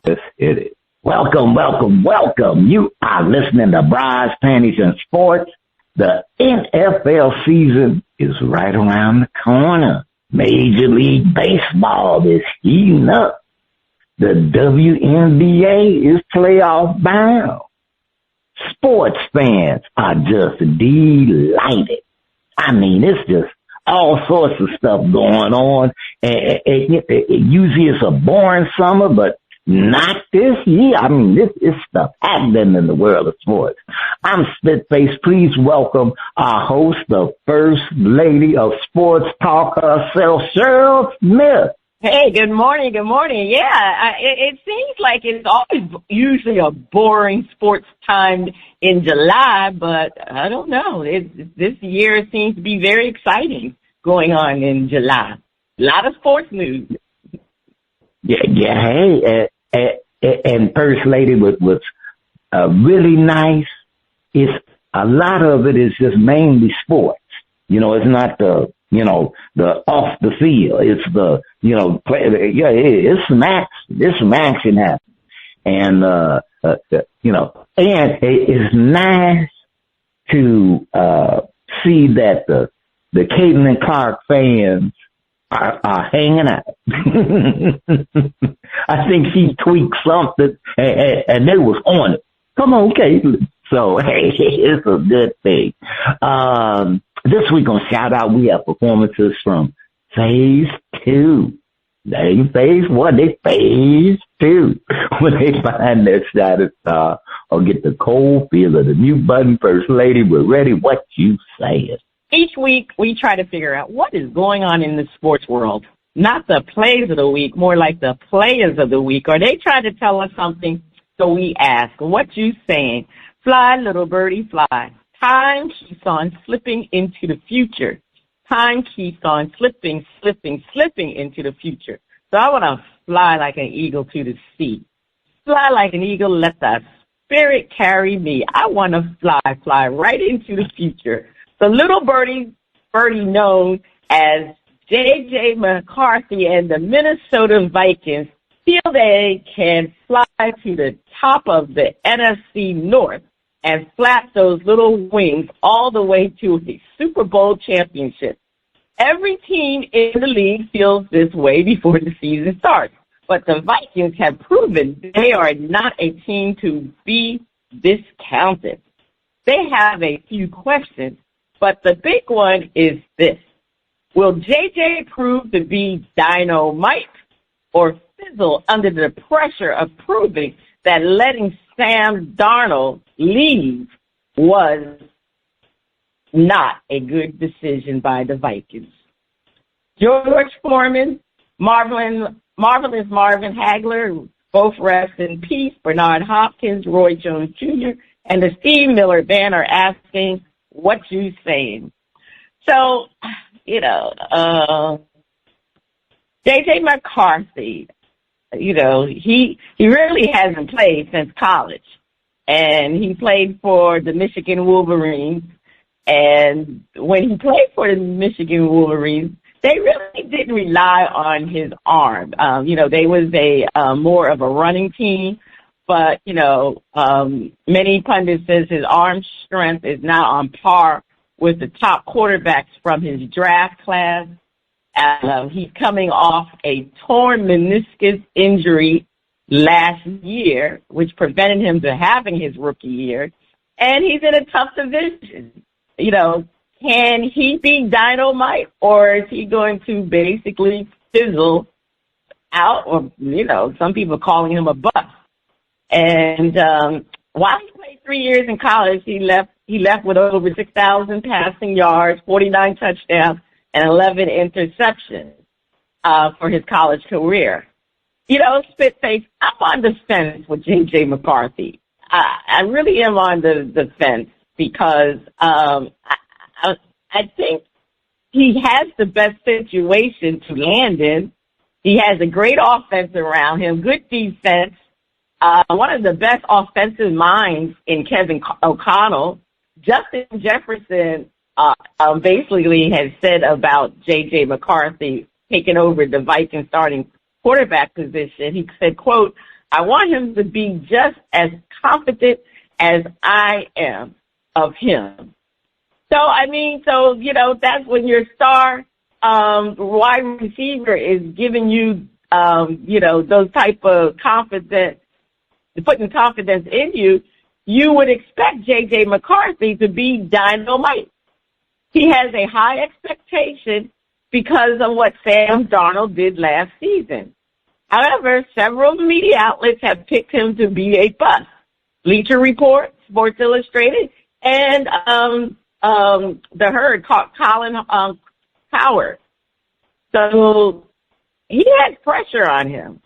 Let's hit it. Welcome, welcome, welcome. You are listening to Bras, Panties and Sports. The NFL season is right around the corner. Major League Baseball is heating up. The WNBA is playoff bound. Sports fans are just delighted. I mean, it's just all sorts of stuff going on. Usually it's a boring summer, but not this year. I mean, this is stuff happening in the world of sports. I'm Spitface. Please welcome our host, the First Lady of Sports Talk herself, Cheryl Smith. Hey, good morning. Good morning. Yeah, it seems like it's always usually a boring sports time in July, but I don't know. This year seems to be very exciting going on in July. A lot of sports news. Yeah. Hey, and First Lady was really nice. It's a lot of it is just mainly sports. You know, it's not the off the field. It's the, it's some action. There's some action happening. And, and it's nice to, see that the Caitlin Clark fans are hanging out. I think she tweaked something and they was on it. Come on, Caitlin. So, hey, it's a good thing. This week on Shout Out, we have performances from Phaze 2. They ain't Phaze 1, they Phaze 2. When they find their shining star or get the cold feel of the mute button, First Lady, we're ready. What you saying? Each week, we try to figure out what is going on in the sports world. Not the plays of the week, more like the players of the week. Or they try to tell us something, so we ask, what you saying? Fly, little birdie, fly. Time keeps on slipping into the future. Time keeps on slipping into the future. So I want to fly like an eagle to the sea. Fly like an eagle, let the spirit carry me. I want to fly right into the future. The little birdie known as J.J. McCarthy and the Minnesota Vikings feel they can fly to the top of the NFC North and flap those little wings all the way to a Super Bowl championship. Every team in the league feels this way before the season starts, but the Vikings have proven they are not a team to be discounted. They have a few questions, but the big one is this. Will JJ prove to be Dyno Mite or fizzle under the pressure of proving that letting Sam Darnold leave was not a good decision by the Vikings? George Foreman, Marvelous Marvin Hagler, both rest in peace, Bernard Hopkins, Roy Jones Jr., and the Steve Miller Band are asking, what you saying? So, J.J. McCarthy, he really hasn't played since college. And he played for the Michigan Wolverines. And when he played for the Michigan Wolverines, they really didn't rely on his arm. They was a more of a running team. But, many pundits says his arm strength is now on par with the top quarterbacks from his draft class. He's coming off a torn meniscus injury last year, which prevented him to having his rookie year. And he's in a tough division. Can he be Dynamite, or is he going to basically fizzle out? Or, some people are calling him a bust. And while he played 3 years in college, he left with over 6,000 passing yards, 49 touchdowns, and 11 interceptions for his college career. Spitface, I'm on the fence with J.J. McCarthy. I really am on the fence because I think he has the best situation to land in. He has a great offense around him, good defense, one of the best offensive minds in Kevin O'Connell. Justin Jefferson basically has said about J.J. McCarthy taking over the Vikings starting quarterback position. He said, quote, "I want him to be just as confident as I am of him." So, that's when your star wide receiver is giving you, those type of confidence, putting confidence in you. You would expect J.J. McCarthy to be dynamite. He has a high expectation because of what Sam Darnold did last season. However, several media outlets have picked him to be a bust. Bleacher Report, Sports Illustrated, and The Herd, Colin Cowherd. So he has pressure on him.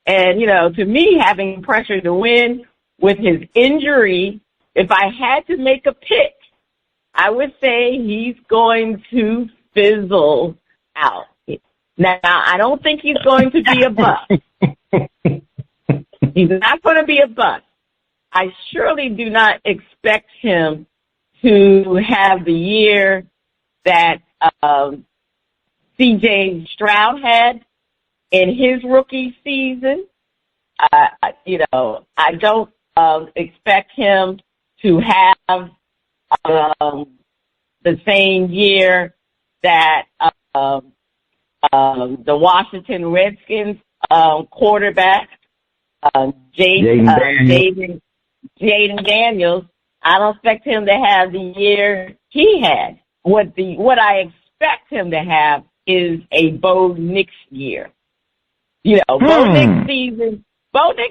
And, to me, having pressure to win with his injury, if I had to make a pick, I would say he's going to fizzle out. Now, I don't think he's going to be a bust. He's not going to be a bust. I surely do not expect him to have the year that C.J. Stroud had in his rookie season. I don't expect him to have the same year that the Washington Redskins quarterback, Jaden Daniels. I don't expect him to have the year he had. What I expect him to have is a Bo Nix year. Bo Nix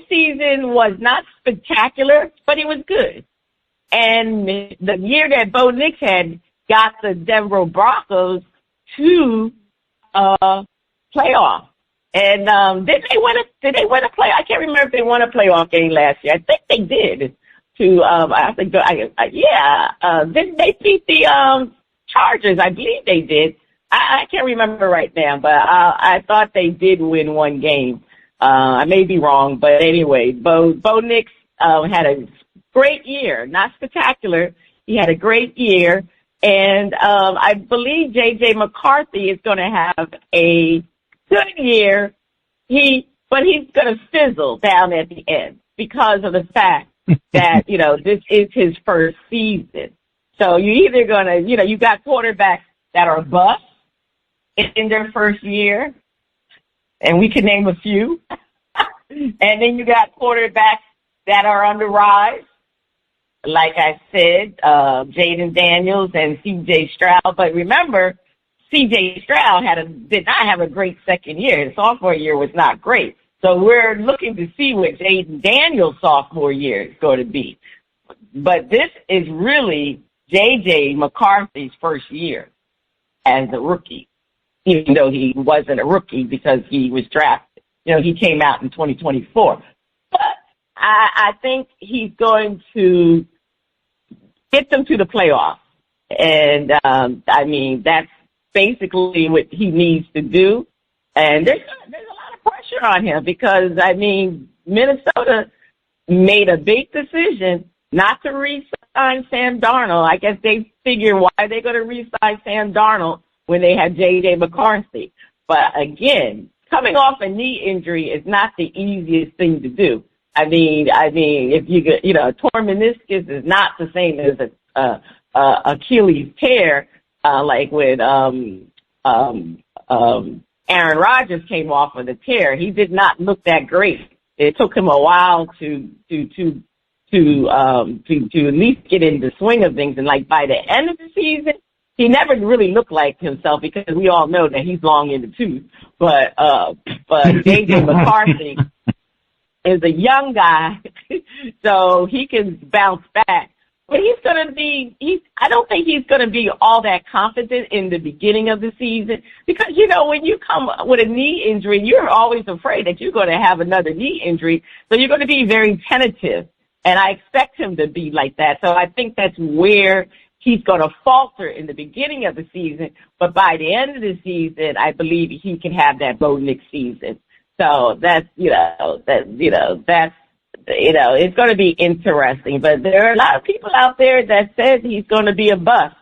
season was not spectacular, but it was good. And the year that Bo Nix had got the Denver Broncos to playoff. And did they win a play? I can't remember if they won a playoff game last year. I think they did. Didn't they beat the Chargers? I believe they did. I can't remember right now, but I thought they did win one game. I may be wrong, but anyway, Bo Nix had a great year, not spectacular. He had a great year, and I believe J.J. McCarthy is going to have a good year. But he's going to fizzle down at the end because of the fact that this is his first season. So you're either going to you got quarterbacks that are busts in their first year, and we can name a few. And then you got quarterbacks that are on the rise, like I said, Jaden Daniels and C.J. Stroud. But remember, C.J. Stroud did not have a great second year. His sophomore year was not great. So we're looking to see what Jaden Daniels' sophomore year is going to be. But this is really J.J. McCarthy's first year as a rookie, even though he wasn't a rookie because he was drafted. He came out in 2024. But I think he's going to get them to the playoffs. And, that's basically what he needs to do. And there's a lot of pressure on him because, Minnesota made a big decision not to re-sign Sam Darnold. I guess they figure why they're going to re-sign Sam Darnold when they had J.J. McCarthy. But again, coming off a knee injury is not the easiest thing to do. If you get, a torn meniscus is not the same as a Achilles tear, like when Aaron Rodgers came off of the tear. He did not look that great. It took him a while to at least get in the swing of things. And like by the end of the season, he never really looked like himself because we all know that he's long in the tooth. But J.J. McCarthy is a young guy, so he can bounce back. But I don't think he's going to be all that confident in the beginning of the season because, when you come with a knee injury, you're always afraid that you're going to have another knee injury. So you're going to be very tentative. And I expect him to be like that. So I think that's where he's going to falter in the beginning of the season. But by the end of the season, I believe he can have that Bo Nix season. So that's it's going to be interesting, but there are a lot of people out there that said he's going to be a bust.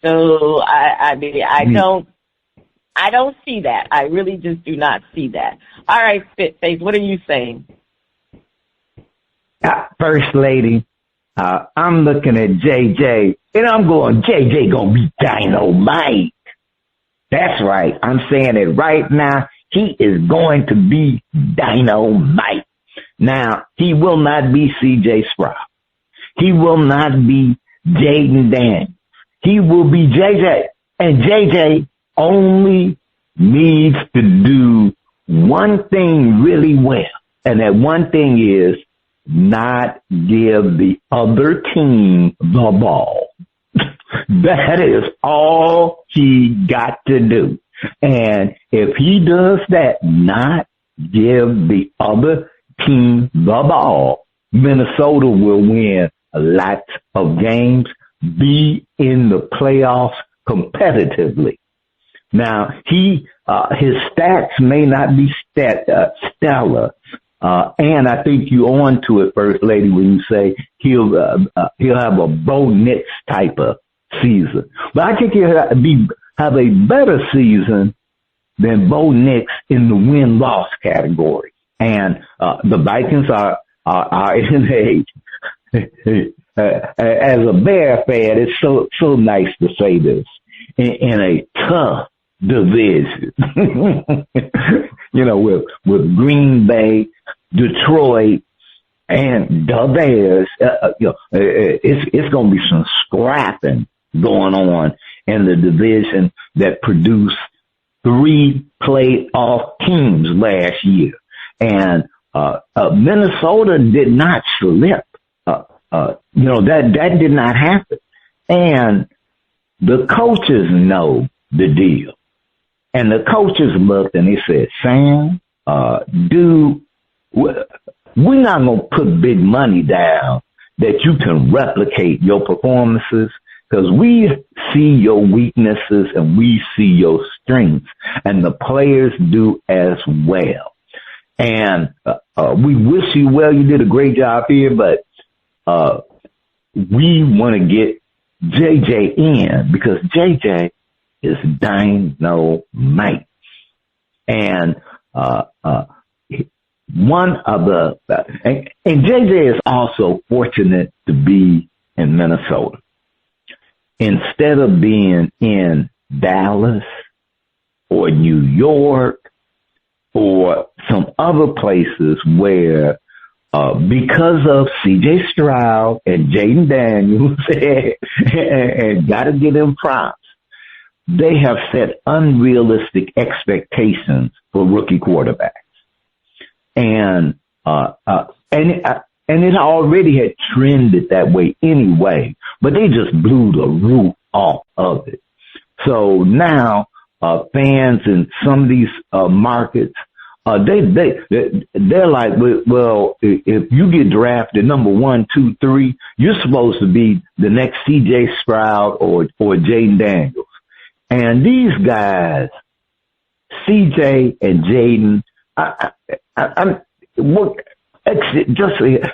So I I don't see that. I really just do not see that. All right, Spitface, what are you saying? First Lady, I'm looking at JJ, and I'm going, JJ gonna be dynamite. That's right. I'm saying it right now. He is going to be dynamite. Now, he will not be C.J. Sprout. He will not be Jaden Daniels. He will be JJ. And JJ only needs to do one thing really well. And that one thing is not give the other team the ball. That is all he got to do. And if he does that, not give the other team the ball, Minnesota will win a lot of games, be in the playoffs competitively. Now, his stats may not be stellar, and I think you on to it, First Lady, when you say he'll have a Bo Nix type of season. But I think he'll have a better season than Bo Nix in the win-loss category. And the Vikings are in as a Bear fan, it's so nice to say this, in a tough division. With Green Bay, Detroit, and the Bears, it's going to be some scrapping going on in the division that produced 3 playoff teams last year. And Minnesota did not slip. That did not happen. And the coaches know the deal. And the coaches looked and they said, Sam, we're not going to put big money down that you can replicate your performances, because we see your weaknesses and we see your strengths, and the players do as well. And we wish you well. You did a great job here, but we want to get JJ in, because JJ is dynamite. And one of the and JJ is also fortunate to be in Minnesota instead of being in Dallas or New York or some other places where because of C.J. Stroud and Jaden Daniels and got to give them props, they have set unrealistic expectations for rookie quarterbacks. And it already had trended that way anyway, but they just blew the roof off of it. So now, fans in some of these, markets, they're like, well, if you get drafted number 1, 2, 3, you're supposed to be the next C.J. Stroud or Jaden Daniels. And these guys, C.J. and Jaden,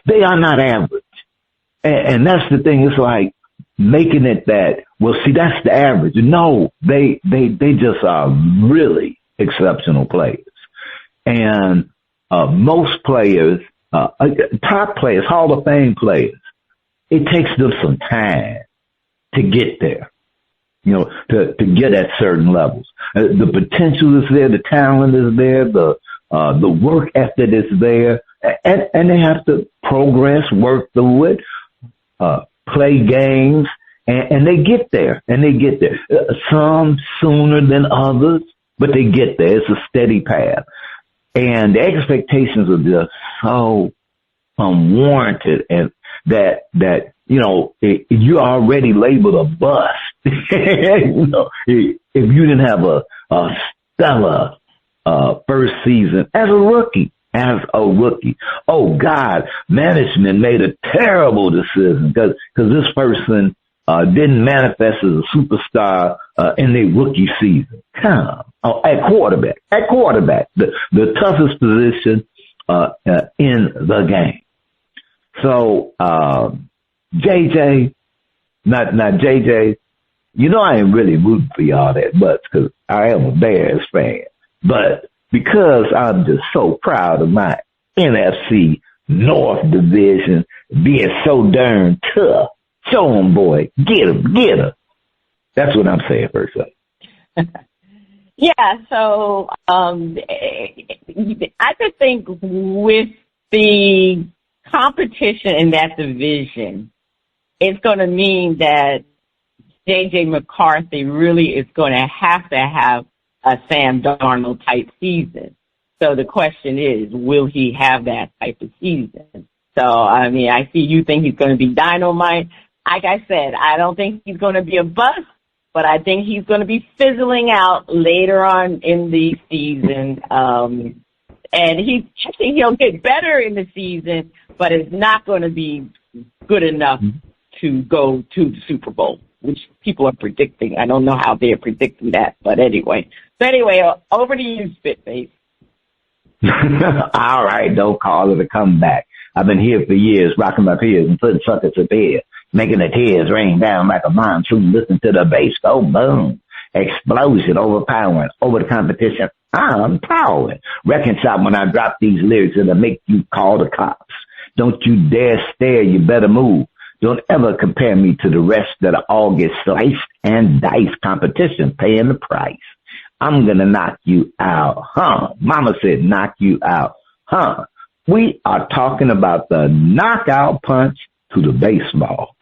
they are not average. And that's the thing. It's like making it that, well, see, that's the average. No, they just are really exceptional players. And most players, top players, Hall of Fame players, it takes them some time to get there, to get at certain levels. The potential is there, the talent is there, the work ethic is there, and they have to progress, work through it, play games, and they get there, Some sooner than others, but they get there. It's a steady path. And the expectations are just so unwarranted, and that you're already labeled a bust. If you didn't have a stellar first season as a rookie. Oh God, management made a terrible decision because this person didn't manifest as a superstar in their rookie season. At quarterback, the toughest position in the game. So JJ, not JJ, I ain't really rooting for y'all that much because I am a Bears fan. But because I'm just so proud of my NFC North division being so darn tough, show 'em, boy, get 'em. That's what I'm saying, personally. Yeah, so I just think with the competition in that division, it's going to mean that J.J. McCarthy really is going to have a Sam Darnold type season. So the question is, will he have that type of season? So, I mean, I see you think he's going to be dynamite. Like I said, I don't think he's going to be a bust, but I think he's going to be fizzling out later on in the season. And I think he'll get better in the season, but it's not going to be good enough to go to the Super Bowl, which people are predicting. I don't know how they're predicting that, but anyway. So anyway, over to you, Spitface. All right, don't call it a comeback. I've been here for years, rocking my peers and putting suckers to bed, making the tears rain down like a monsoon. Listen to the bass go boom. Explosion, overpowering, over the competition. I'm towering. Wrecking shop when I drop these lyrics that'll make you call the cops. Don't you dare stare, you better move. Don't ever compare me to the rest that all get sliced and diced. Competition paying the price. I'm gonna knock you out, huh? Mama said knock you out, huh? We are talking about the knockout punch to the baseball,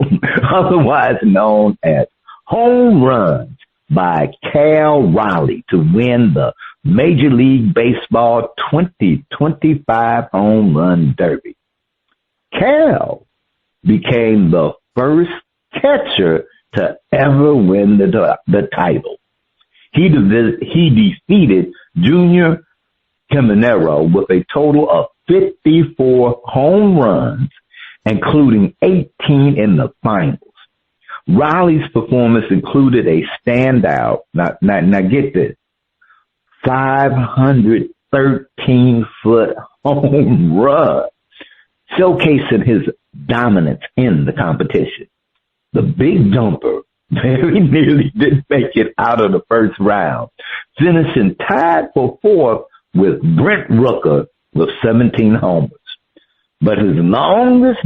otherwise known as home runs by Cal Raleigh to win the Major League Baseball 2025 Home Run Derby. Cal became the first catcher to ever win the title. He defeated Junior Caminero with a total of 54 home runs, including 18 in the finals. Riley's performance included a standout, now get this, 513-foot home run, showcasing his dominance in the competition. The big jumper very nearly didn't make it out of the first round, finishing tied for fourth with Brent Rooker with 17 homers. But his longest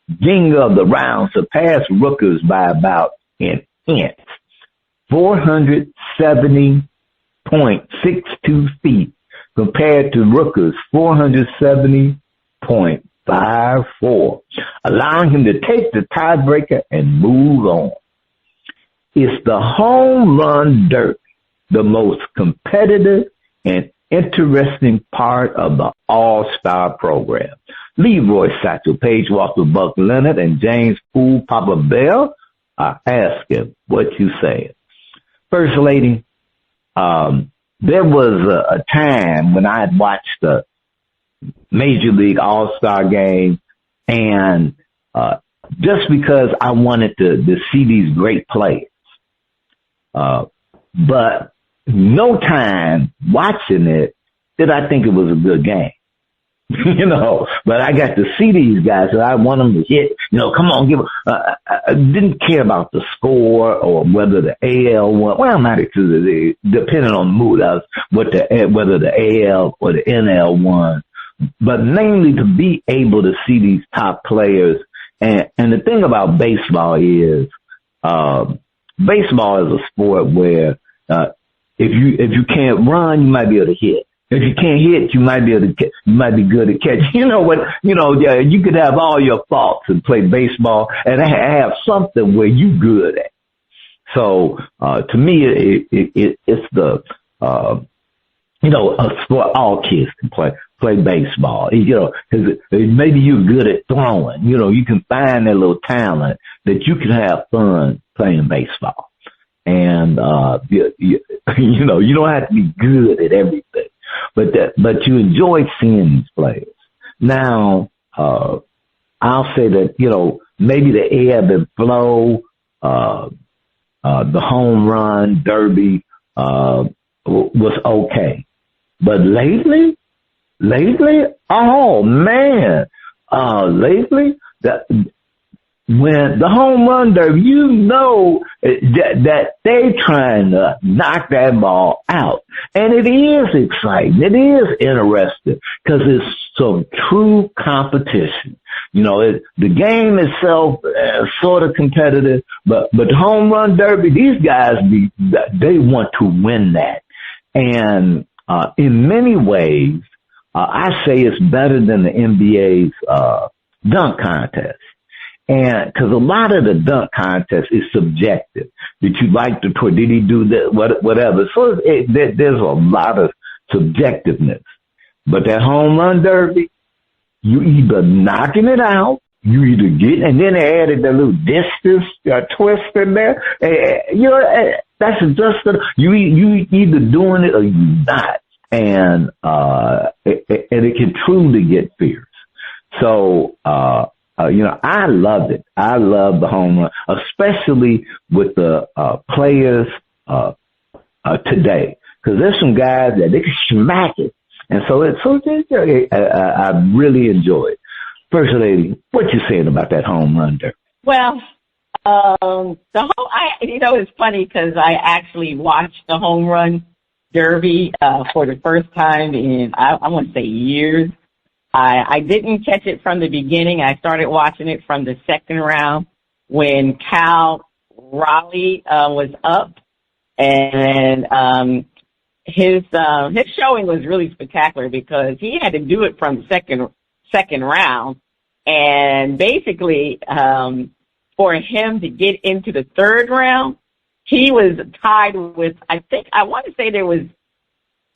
ding of the round surpassed Rooker's by about an inch, 470.62 feet, compared to Rooker's 470.54, allowing him to take the tiebreaker and move on. It's the home run derby, the most competitive and interesting part of the All-Star program. Leroy Satchel, Paige Walker, Buck Leonard, and James Poole Papa Bell are asking what you saying. First Lady, there was a time when I had watched the Major League All-Star game, and just because I wanted to see these great players. But no time watching it did I think it was a good game. But I got to see these guys and I want them to hit, come on, give I didn't care about the score or whether the AL won. Well, not exactly, depending on the mood, whether the AL or the NL won. But mainly to be able to see these top players. And the thing about baseball is, baseball is a sport where, if you can't run, you might be able to hit. If you can't hit, you might be able to catch. You might be good at catch. You could have all your faults and play baseball and have something where you good at. So, to me, it's the, a sport all kids can play baseball, cause maybe you're good at throwing, you can find that little talent that you can have fun playing baseball. And, you don't have to be good at everything, but you enjoy seeing these players. Now, I'll say that, maybe the ebb and flow, the home run derby, was okay. But lately, oh man, lately, when the home run derby, you know that they trying to knock that ball out. And it is exciting. It is interesting because it's some true competition. You know, the game itself is sort of competitive, but the home run derby, these guys, they want to win that. And in many ways, I say it's better than the NBA's dunk contest. And because a lot of the dunk contest is subjective. Did you like the toy? Did he do that? Whatever. So there's a lot of subjectiveness. But that home run derby, you either knocking it out, you either get, and then they added the little distance twist in there. You know, that's just you either doing it or you not, and it can truly get fierce. So. You know, I love it. I love the home run, especially with the players today, because there's some guys that they can smack it, and so I really enjoy it. First Lady, what you saying about that home run derby? Well, it's funny because I actually watched the home run derby for the first time in I want to say years. I didn't catch it from the beginning. I started watching it from the second round when Cal Raleigh was up, and his showing was really spectacular because he had to do it from the second round, and basically for him to get into the third round, he was tied with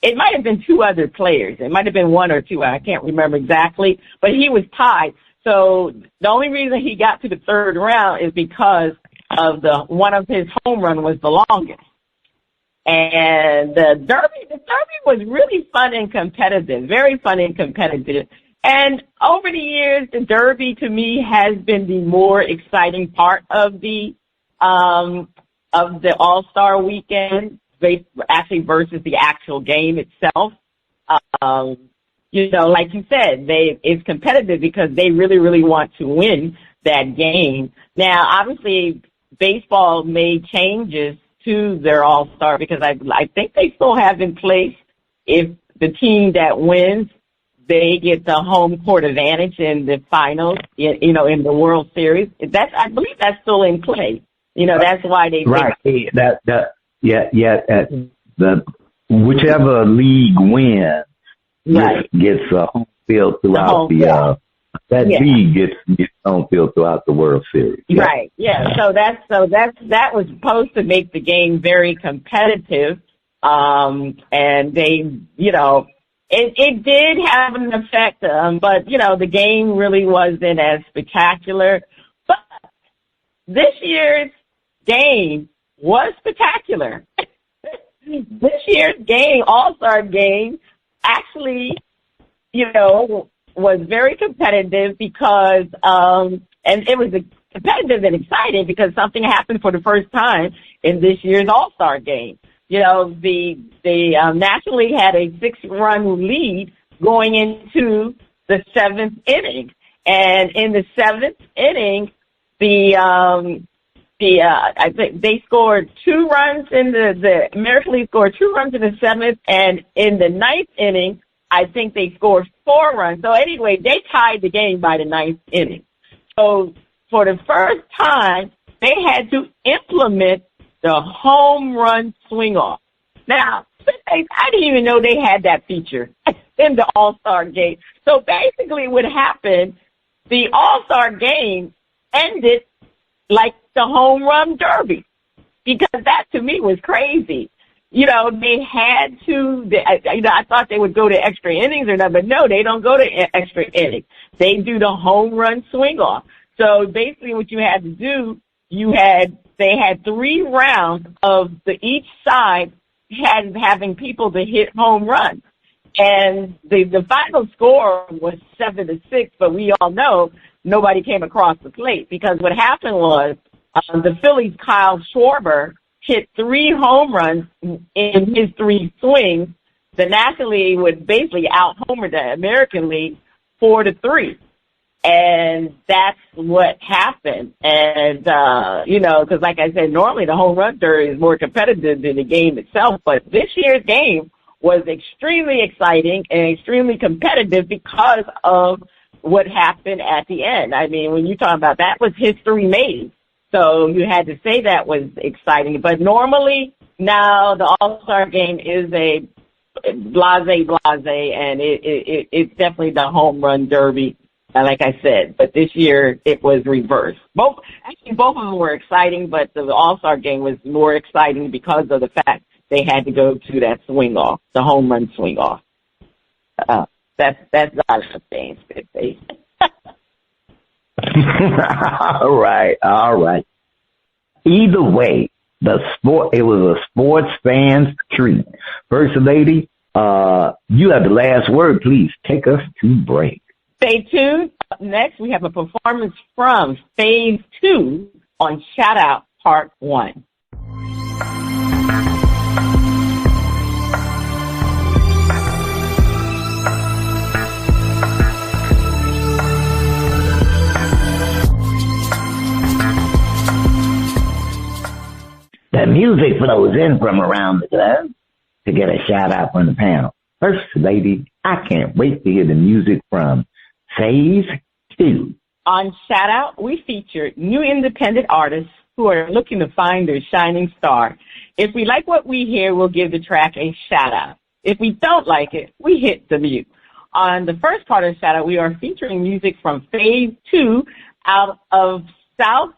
it might have been two other players. It might have been one or two. I can't remember exactly, but he was tied. So the only reason he got to the third round is because of one of his home run was the longest. And the derby was really fun and competitive, very fun and competitive. And over the years, the derby to me has been the more exciting part of the All-Star weekend. Actually versus the actual game itself. You know, like you said, it's competitive because they really, really want to win that game. Now, obviously, baseball made changes to their All-Star because I think they still have in place if the team that wins, they get the home court advantage in the finals, in the World Series. I believe that's still in play. You know, that's why they right. Whichever league wins gets home field throughout league gets home field throughout the World Series. Yeah. Right. Yeah. So that was supposed to make the game very competitive. And they, it did have an effect, but the game really wasn't as spectacular. But this year's game was spectacular. This year's game, All-Star game, actually, was very competitive because, and it was competitive and exciting because something happened for the first time in this year's All-Star game. The National League had a 6-run lead going into the 7th inning. And in the 7th inning, I think they scored 2 runs the American League scored 2 runs in the 7th, and in the 9th inning, I think they scored 4 runs. So anyway, they tied the game by the 9th inning. So for the first time, they had to implement the home run swing off. Now, I didn't even know they had that feature in the All-Star game. So basically what happened, the All-Star game ended like the home run derby, because that to me was crazy. They had to, I thought they would go to extra innings or not, but no, they don't go to extra innings. They do the home run swing off. So basically what you had to do, they had 3 rounds of each side having people to hit home runs. And the final score was 7-6, but we all know nobody came across the plate because what happened was the Phillies' Kyle Schwarber hit 3 home runs in his 3 swings. The National League would basically out-homer the American League 4-3. And that's what happened. And, because like I said, normally the home run derby is more competitive than the game itself, but this year's game was extremely exciting and extremely competitive because of what happened at the end. I mean, when you talk about that was history made. So you had to say that was exciting. But normally now the All-Star game is a blase, and it's definitely the home run derby, like I said. But this year it was reversed. Both of them were exciting, but the All-Star game was more exciting because of the fact they had to go to that swing off, the home run swing off. That's not a thing, Spitface. All right. Either way, it was a sports fan's treat. First Lady, you have the last word. Please take us to break. Stay tuned. Up next, we have a performance from Phase 2 on Shout Out Part 1. The music flows in from around the globe to get a shout out from the panel. First Lady, I can't wait to hear the music from Phase 2. On Shout Out, we feature new independent artists who are looking to find their shining star. If we like what we hear, we'll give the track a shout out. If we don't like it, we hit the mute. On the first part of Shout Out, we are featuring music from Phase 2 out of South.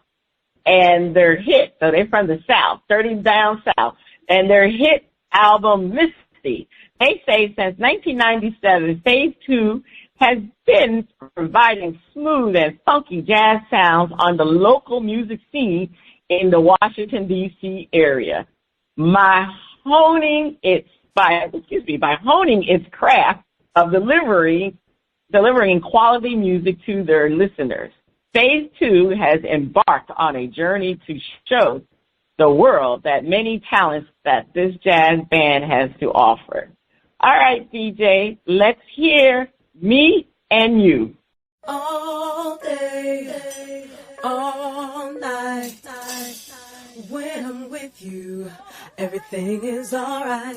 And their hit, so they're from the South, 30 down South, and their hit album, Misty. They say since 1997, Phase 2 has been providing smooth and funky jazz sounds on the local music scene in the Washington, D.C. area. By honing its craft of delivering quality music to their listeners. Phase 2 has embarked on a journey to show the world that many talents that this jazz band has to offer. All right, DJ, let's hear Me and You. All day, all night, when I'm with you, everything is all right.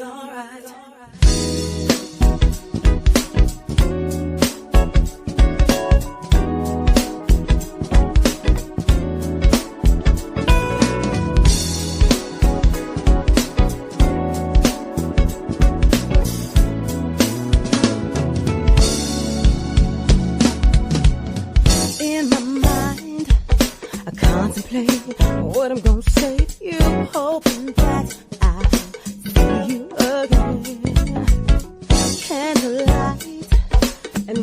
What I'm gonna say to you, hoping that I'll see you again. Candlelight and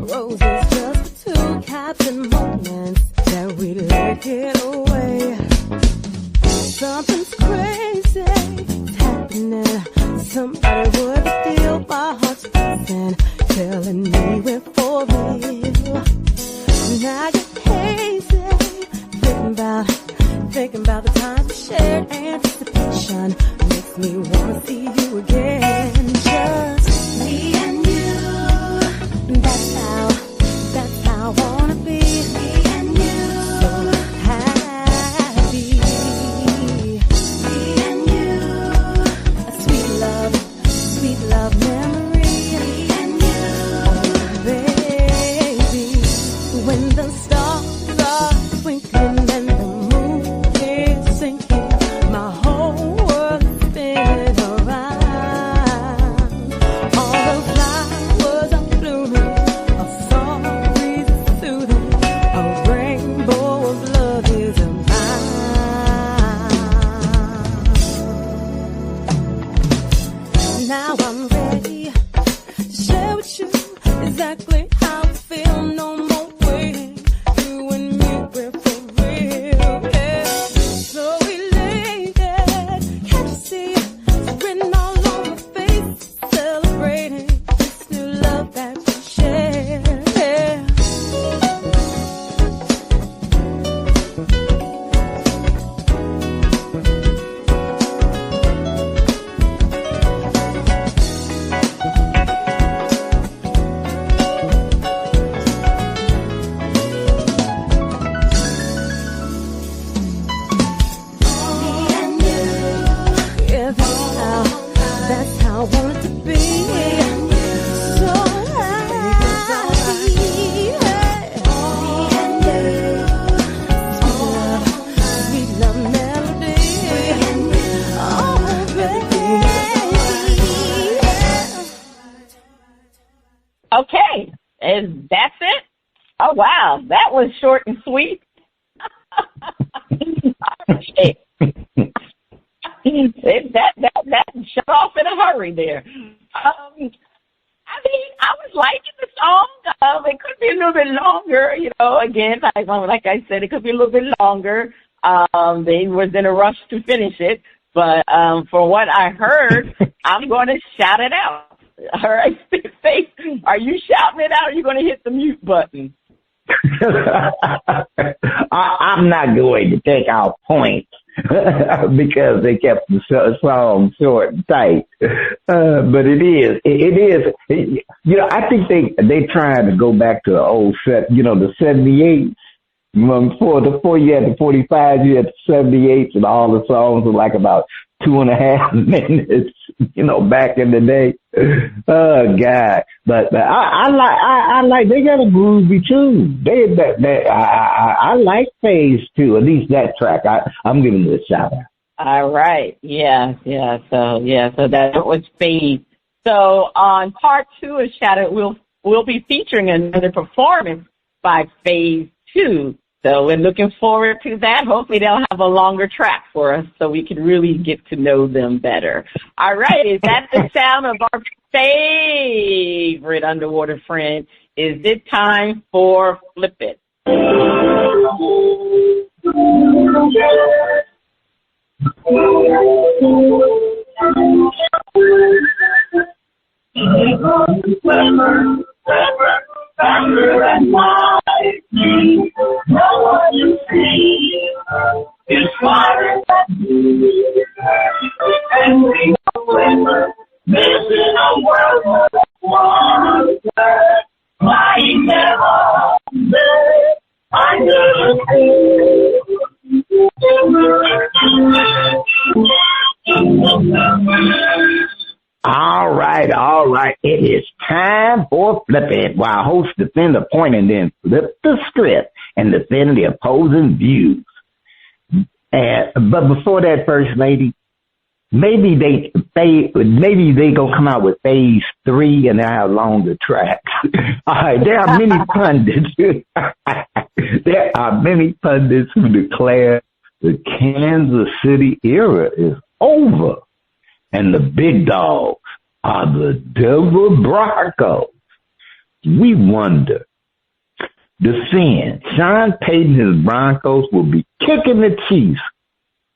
roses just the two captain moments that we let get away. Something's crazy happening. Somebody would steal my heart's racing, telling me we're for real. Now you're hazy. Thinking about the times we shared, anticipation makes me wanna see you again. Just me and you. That's how I wanna be. Me and you. So happy. Me and you. A sweet love memory. Me and you. Oh, baby, when the stars are twinkling. Exactly how I feel, no more waiting. says, that's it? Oh, wow. That was short and sweet. That shut off in a hurry there. I mean, I was liking the song. It could be a little bit longer, again, like I said, it could be a little bit longer. They was in a rush to finish it. But for what I heard, I'm going to shout it out. All right, Spitface, are you shouting it out, or are you going to hit the mute button? I'm not going to take our points because they kept the song short and tight. But it is. I think they trying to go back to the old set, the 78. Before you had the 45, you had the 78, and all the songs were like about 2.5 minutes, back in the day. Oh God! But I like they got a groovy tune. I like Phaze too. At least that track. I'm giving it a shout out. All right. Yeah. So that was Phaze. So on part 2 of Shout It, we'll be featuring another performance by Phaze 2. So we're looking forward to that. Hopefully they'll have a longer track for us so we can really get to know them better. All right. Is that the sound of our favorite underwater friend? Is it time for Flip It? Faster and mighty, no one you see is smarter than me. And we know we're missing a world of wonder, flying there under the sea. All right. It is time for Flip It, while hosts defend a point and then flip the script and defend the opposing views. But before that, First Lady, maybe they gonna come out with Phase 3 and they have longer tracks. All right, there are many pundits. There are many pundits who declare the Kansas City era is over. And the big dogs are the Denver Broncos. We wonder. Sean Payton and his Broncos will be kicking the Chiefs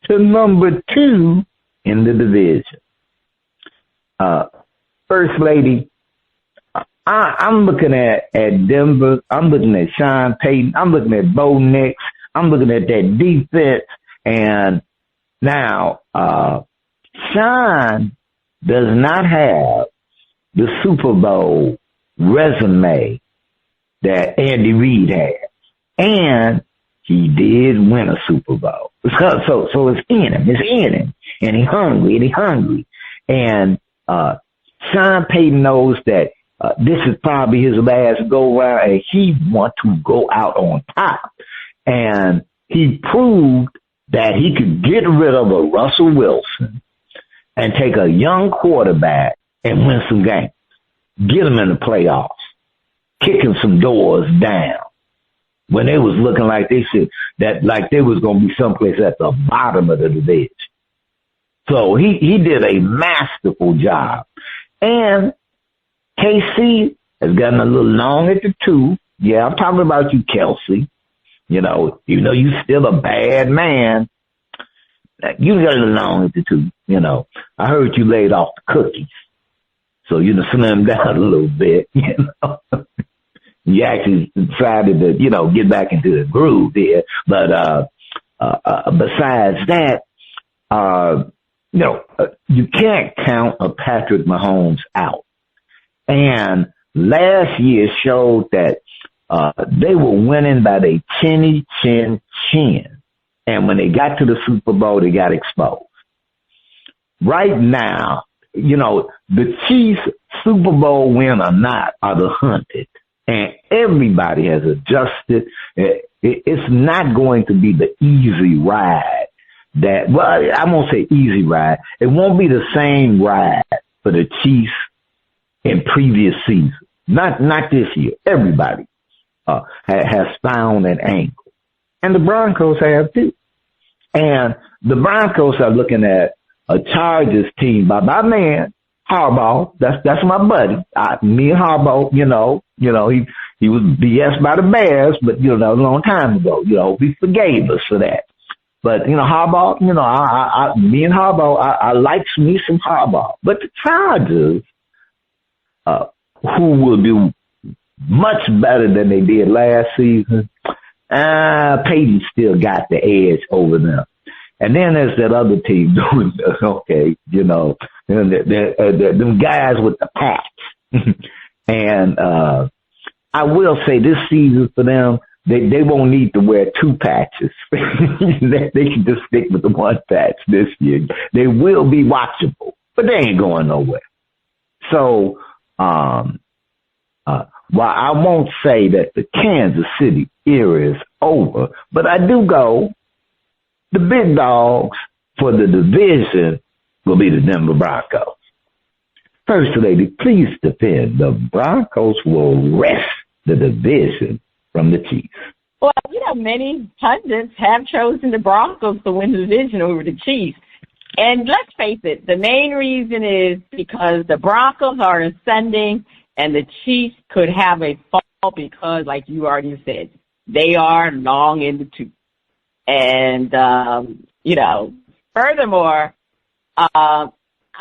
to number 2 in the division. First Lady, I'm looking at Denver. I'm looking at Sean Payton. I'm looking at Bo Nix. I'm looking at that defense. And now, Sean does not have the Super Bowl resume that Andy Reid has. And he did win a Super Bowl. So it's in him. And he's hungry. And Sean Payton knows that this is probably his last go round and he wants to go out on top. And he proved that he could get rid of a Russell Wilson and take a young quarterback and win some games. Get them in the playoffs. Kicking some doors down. When they was looking like they was going to be someplace at the bottom of the division. So he did a masterful job. And KC has gotten a little long at the 2. Yeah, I'm talking about you, Kelsey. Even though you still a bad man, you got it along at the 2, I heard you laid off the cookies. So you slimmed down a little bit, You actually decided to, get back into the groove there. But, besides that, you can't count a Patrick Mahomes out. And last year showed that, they were winning by their chinny chin chin. And when they got to the Super Bowl, they got exposed. Right now, the Chiefs, Super Bowl win or not, are the hunted. And everybody has adjusted. It's not going to be the easy ride I won't say easy ride. It won't be the same ride for the Chiefs in previous seasons. Not this year. Everybody has found an angle, and the Broncos have too. And the Broncos are looking at a Chargers team by my man Harbaugh. That's my buddy. Me and Harbaugh, he was BS by the Bears, but a long time ago, he forgave us for that. But Harbaugh, me and Harbaugh, I like me some Harbaugh. But the Chargers, who will do much better than they did last season, Peyton still got the edge over them. And then there's that other team doing, them guys with the patch. And I will say this season for them, they won't need to wear two patches. They can just stick with the one patch this year. They will be watchable, but they ain't going nowhere. So, while I won't say that the Kansas City era is over, but I do go, the big dogs for the division will be the Denver Broncos. First Lady, please defend. The Broncos will wrest the division from the Chiefs. Well, many pundits have chosen the Broncos to win the division over the Chiefs. And let's face it, the main reason is because the Broncos are ascending and the Chiefs could have a fall because, like you already said, they are long in the tooth. And, furthermore, I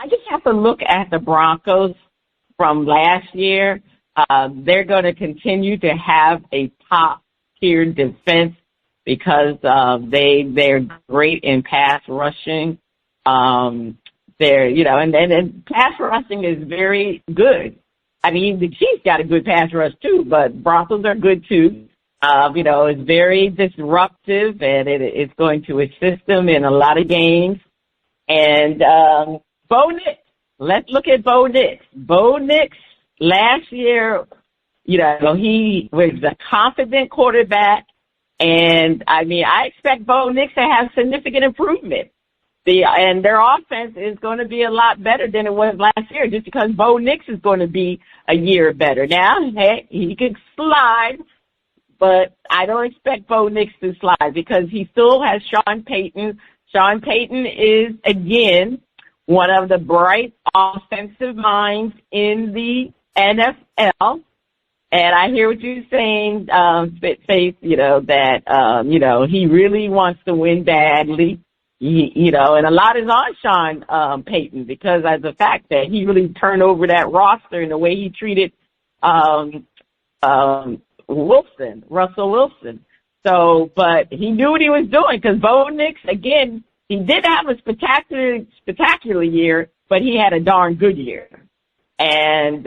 just have to look at the Broncos from last year. They're going to continue to have a top-tier defense because they're great in pass rushing. And pass rushing is very good. I mean, the Chiefs got a good pass rush too, but Broncos are good too. It's very disruptive, and it's going to assist them in a lot of games. And Bo Nix, let's look at Bo Nix. Bo Nix last year, he was a confident quarterback, and I expect Bo Nix to have significant improvement. And their offense is going to be a lot better than it was last year, just because Bo Nix is going to be a year better. Now, hey, he could slide, but I don't expect Bo Nix to slide because he still has Sean Payton. Sean Payton is, again, one of the bright offensive minds in the NFL. And I hear what you're saying, Spitface, that, he really wants to win badly. And a lot is on Sean Payton because of the fact that he really turned over that roster in the way he treated Russell Wilson. So, but he knew what he was doing because Bo Nix, again, he did have a spectacular year, but he had a darn good year. And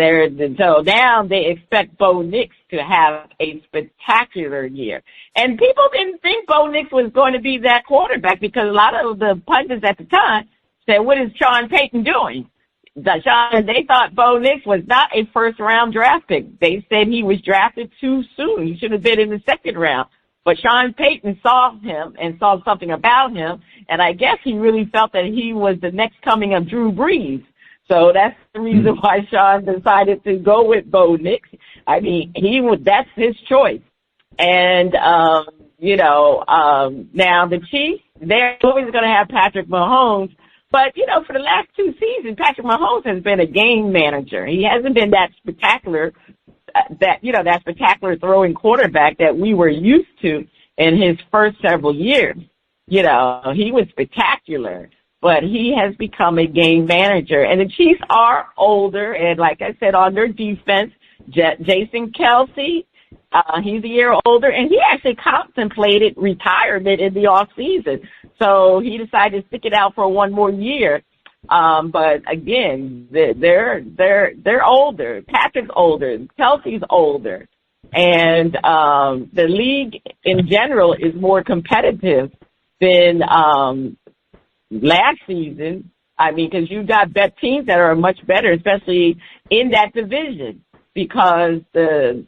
so now they expect Bo Nix to have a spectacular year. And people didn't think Bo Nix was going to be that quarterback because a lot of the pundits at the time said, what is Sean Payton doing? They thought Bo Nix was not a first-round draft pick. They said he was drafted too soon. He should have been in the second round. But Sean Payton saw him and saw something about him, and I guess he really felt that he was the next coming of Drew Brees. So that's the reason why Sean decided to go with Bo Nix. I mean, that's his choice. And, now the Chiefs, they're always going to have Patrick Mahomes. But, for the last two seasons, Patrick Mahomes has been a game manager. He hasn't been that spectacular, that spectacular throwing quarterback that we were used to in his first several years. He was spectacular, but he has become a game manager. And the Chiefs are older, and like I said, on their defense, Jason Kelce, he's a year older, and he actually contemplated retirement in the offseason. So he decided to stick it out for one more year. But again, they're older. Patrick's older. Kelsey's older. And the league in general is more competitive than last season. I mean, because you've got teams that are much better, especially in that division, because in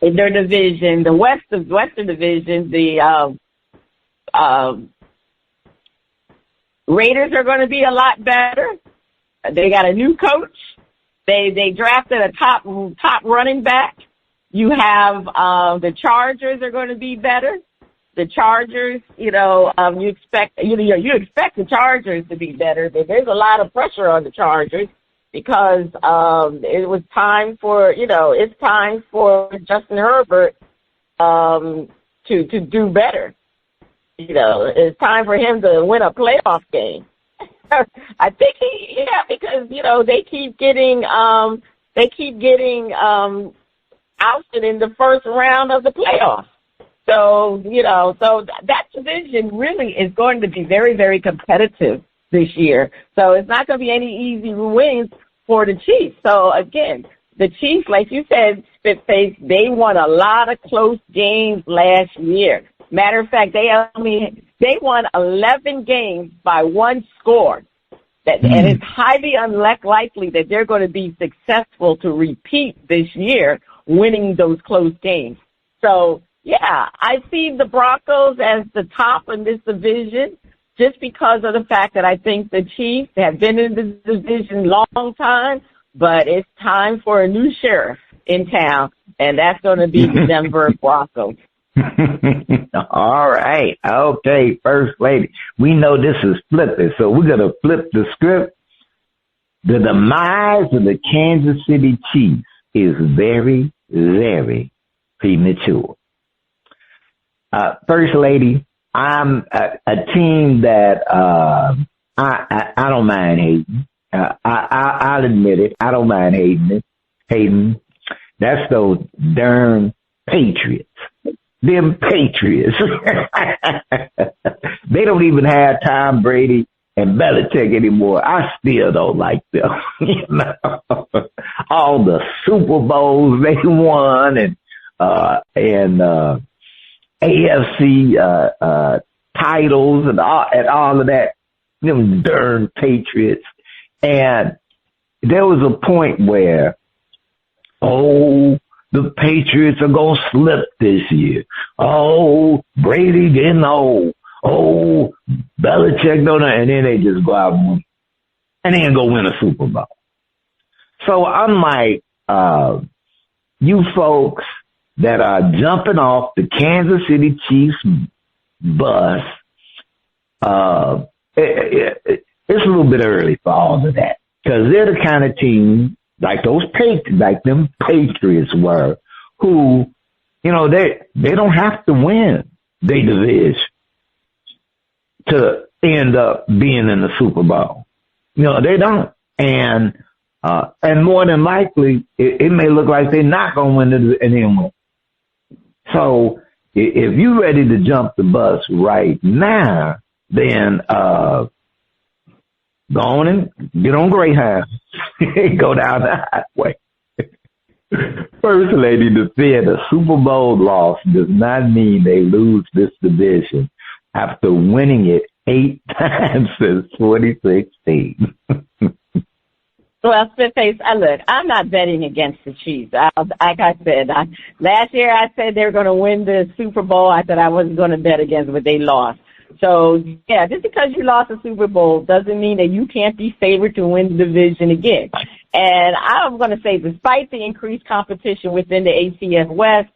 their division, the Western Division, the Raiders are going to be a lot better. They got a new coach. They drafted a top running back. You have the Chargers are going to be better. The Chargers, you expect the Chargers to be better, but there's a lot of pressure on the Chargers because it was time for it's time for Justin Herbert to do better. It's time for him to win a playoff game. I think because they keep getting ousted in the first round of the playoffs. So, so that division really is going to be very, very competitive this year. So it's not going to be any easy wins for the Chiefs. So again, the Chiefs, like you said, Spitface, they won a lot of close games last year. Matter of fact, they won 11 games by one score. And it's highly unlikely that they're going to be successful to repeat this year winning those close games. So, yeah, I see the Broncos as the top in this division just because of the fact that I think the Chiefs have been in this division a long time, but it's time for a new sheriff in town, and that's going to be the Denver Broncos. All right. Okay, First Lady. We know this is flipping, so we're going to flip the script. The demise of the Kansas City Chiefs is very, very premature. First Lady, I'm a team that I don't mind hating. I'll admit it. I don't mind hating. That's those darn Patriots. Them Patriots. They don't even have Tom Brady and Belichick anymore. I still don't like them. All the Super Bowls they won and AFC titles and all of that. Them darn Patriots. And there was a point where, the Patriots are going to slip this year. Brady getting old. Belichick don't know. And then they just go out and win. And then go win a Super Bowl. So I'm like, you folks that are jumping off the Kansas City Chiefs bus, it's a little bit early for all of that. Because they're the kind of team like them Patriots were, who, they don't have to win their division to end up being in the Super Bowl. They don't. And more than likely, it may look like they're not going to win it anymore. So if you're ready to jump the bus right now, then, go on and get on Greyhound. Go down the highway. First Lady, to fear a Super Bowl loss does not mean they lose this division after winning it 8 times since 2016. Well, Spitface, look, I'm not betting against the Chiefs. Like I said, last year I said they were going to win the Super Bowl. I said I wasn't going to bet against them, but they lost. So, yeah, just because you lost the Super Bowl doesn't mean that you can't be favored to win the division again. And I'm going to say, despite the increased competition within the ACF West,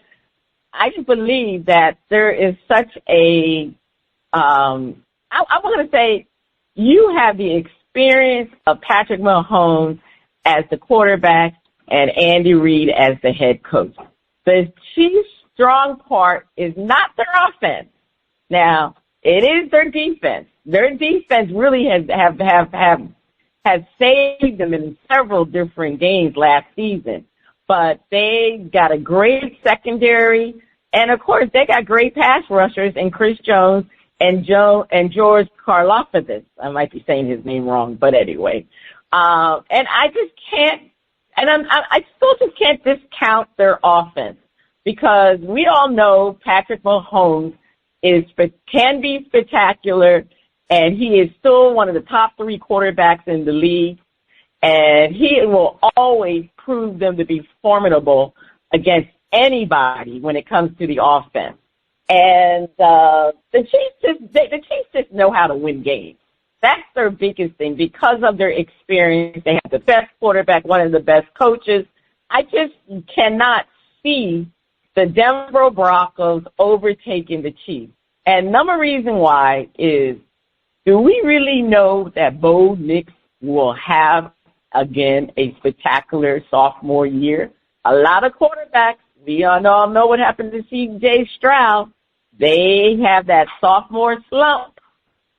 I just believe that there is such a, I'm going to say, you have the experience of Patrick Mahomes as the quarterback and Andy Reid as the head coach. The Chiefs' strong part is not their offense. Now, it is their defense. Their defense really has saved them in several different games last season. But they got a great secondary, and of course they got great pass rushers in Chris Jones and George Karlaftis. I might be saying his name wrong, but anyway. And I just can't, and I still just can't discount their offense because we all know Patrick Mahomes can be spectacular, and he is still one of the top 3 quarterbacks in the league, and he will always prove them to be formidable against anybody when it comes to the offense. And the Chiefs just know how to win games. That's their biggest thing. Because of their experience, they have the best quarterback, one of the best coaches. I just cannot see the Denver Broncos overtaking the Chiefs. And number reason why is, do we really know that Bo Nix will have, again, a spectacular sophomore year? A lot of quarterbacks, we all know what happened to C.J. Stroud. They have that sophomore slump.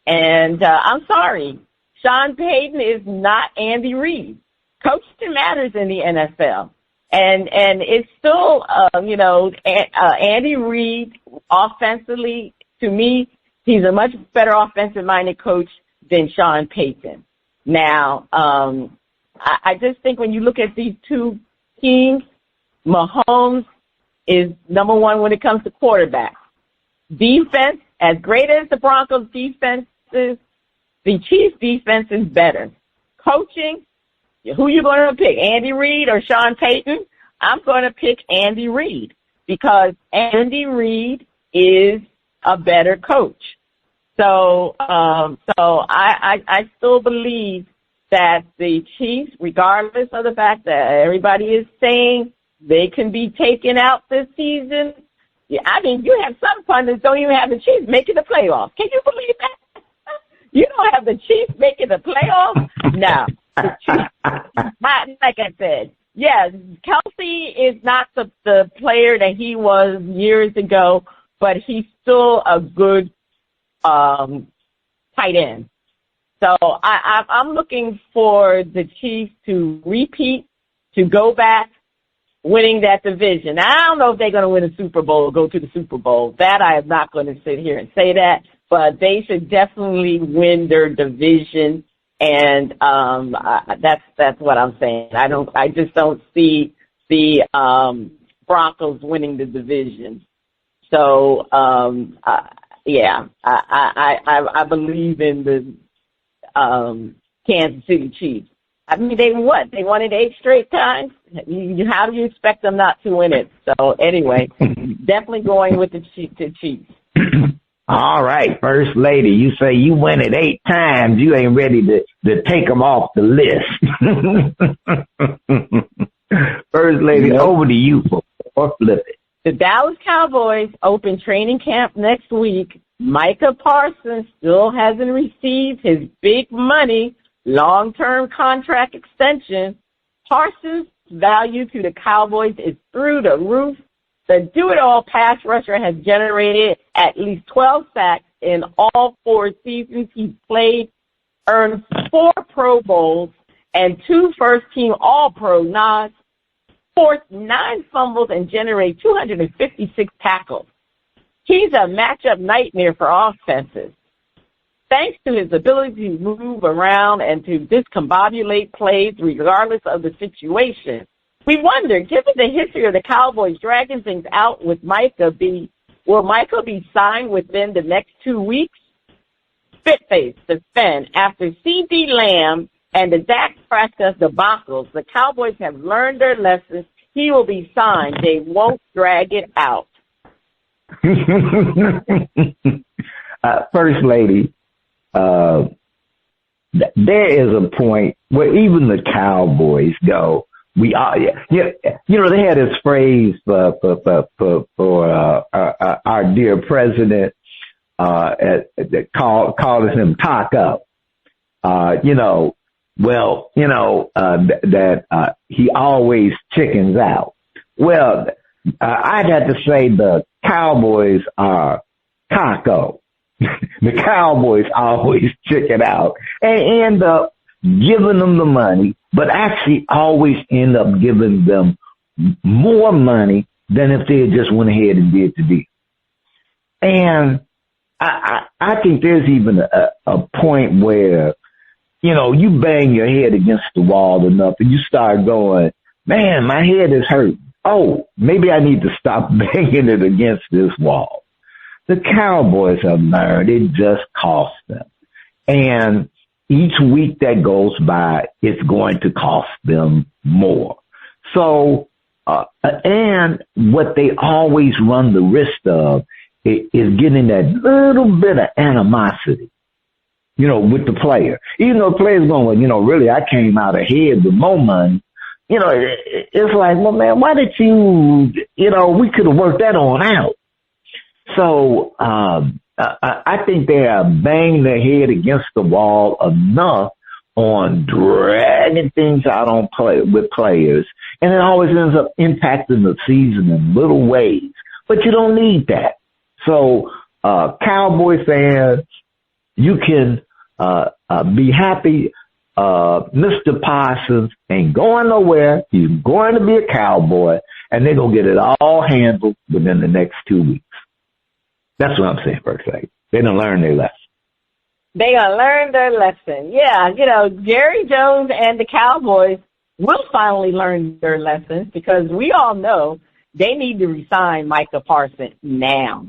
And I'm sorry, Sean Payton is not Andy Reid. Coaching matters in the NFL. And it's still, Andy Reid offensively, to me, he's a much better offensive-minded coach than Sean Payton. Now, I just think when you look at these two teams, Mahomes is number one when it comes to quarterback. Defense, as great as the Broncos' defense is, the Chiefs' defense is better. Coaching, who you going to pick, Andy Reid or Sean Payton? I'm going to pick Andy Reid because Andy Reid is a better coach. So I still believe that the Chiefs, regardless of the fact that everybody is saying they can be taken out this season, I mean, you have some pundits don't even have the Chiefs making the playoffs. Can you believe that? You don't have the Chiefs making the playoffs? No. The Chiefs, like I said, yes, Kelsey is not the player that he was years ago, but he's still a good tight end. So I'm looking for the Chiefs to repeat, to go back, winning that division. I don't know if they're going to win a Super Bowl or go to the Super Bowl. That I am not going to sit here and say that, but they should definitely win their division, and that's what I'm saying. I just don't see the Broncos winning the division. So I believe in the Kansas City Chiefs. I mean, they won it 8 straight times. How do you expect them not to win it? So anyway, definitely going with the Chiefs. All right, First Lady, you say you win it 8 times. You ain't ready to take them off the list. First Lady, over to you for Flip It. The Dallas Cowboys open training camp next week. Micah Parsons still hasn't received his big money long-term contract extension. Parsons' value to the Cowboys is through the roof. The do-it-all pass rusher has generated at least 12 sacks in all 4 seasons he's played, earned 4 Pro Bowls and 2 first-team All-Pro nods, forced 9 fumbles, and generated 256 tackles. He's a matchup nightmare for offenses. Thanks to his ability to move around and to discombobulate plays regardless of the situation. We wonder, given the history of the Cowboys dragging things out with will Micah be signed within the next 2 weeks? Spitface defend. After C.D. Lamb and the Dak Prescott debacles, the Cowboys have learned their lessons. He will be signed. They won't drag it out. First Lady, there is a point where even the Cowboys go, they had this phrase for our dear president, calling him cock up. That he always chickens out. Well, I'd have to say the Cowboys are cocko. The Cowboys always chicken out and end up giving them the money, but actually always end up giving them more money than if they had just went ahead and did the deal. And I think there's even a point where, you bang your head against the wall enough and you start going, man, my head is hurting. Oh, maybe I need to stop banging it against this wall. The Cowboys have learned it just costs them. And each week that goes by, it's going to cost them more. So, and what they always run the risk of is getting that little bit of animosity with the player. Even though the player's going, well, really, I came out ahead with more money. It's like, well, man, why did you, we could have worked that on out. So, I think they are banging their head against the wall enough on dragging things out with players. And it always ends up impacting the season in little ways. But you don't need that. So, Cowboy fans, you can, be happy. Mr. Parsons ain't going nowhere. He's going to be a Cowboy, and they're going to get it all handled within the next 2 weeks. That's what I'm saying, First Lady. They done learn their lesson. They gonna learn their lesson. Yeah, Jerry Jones and the Cowboys will finally learn their lessons because we all know they need to resign Micah Parsons now.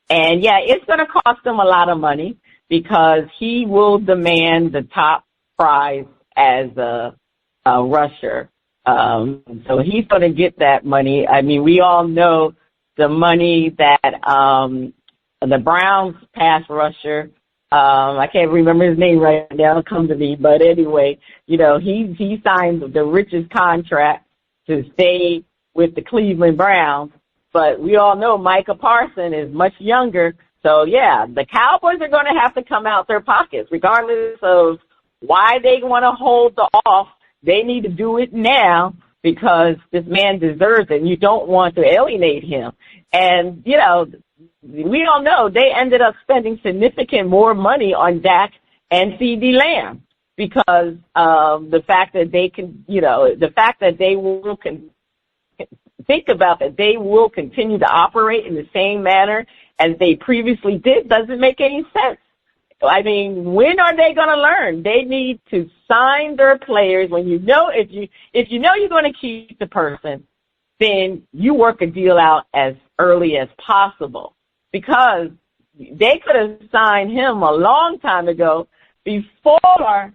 And yeah, it's gonna cost them a lot of money because he will demand the top prize as a rusher. So he's gonna get that money. I mean, we all know the money that the Browns pass rusher, I can't remember his name right now, it'll come to me, but anyway, he signed the richest contract to stay with the Cleveland Browns, but we all know Micah Parsons is much younger, so yeah, the Cowboys are going to have to come out their pockets, regardless of why they want to hold off, they need to do it now, because this man deserves it, and you don't want to alienate him. And, we all know they ended up spending significant more money on Dak and CD Lamb because the fact that they can, the fact that they will think about that they will continue to operate in the same manner as they previously did doesn't make any sense. I mean, when are they going to learn? They need to sign their players when if you know you're going to keep the person, then you work a deal out as early as possible. Because they could have signed him a long time ago before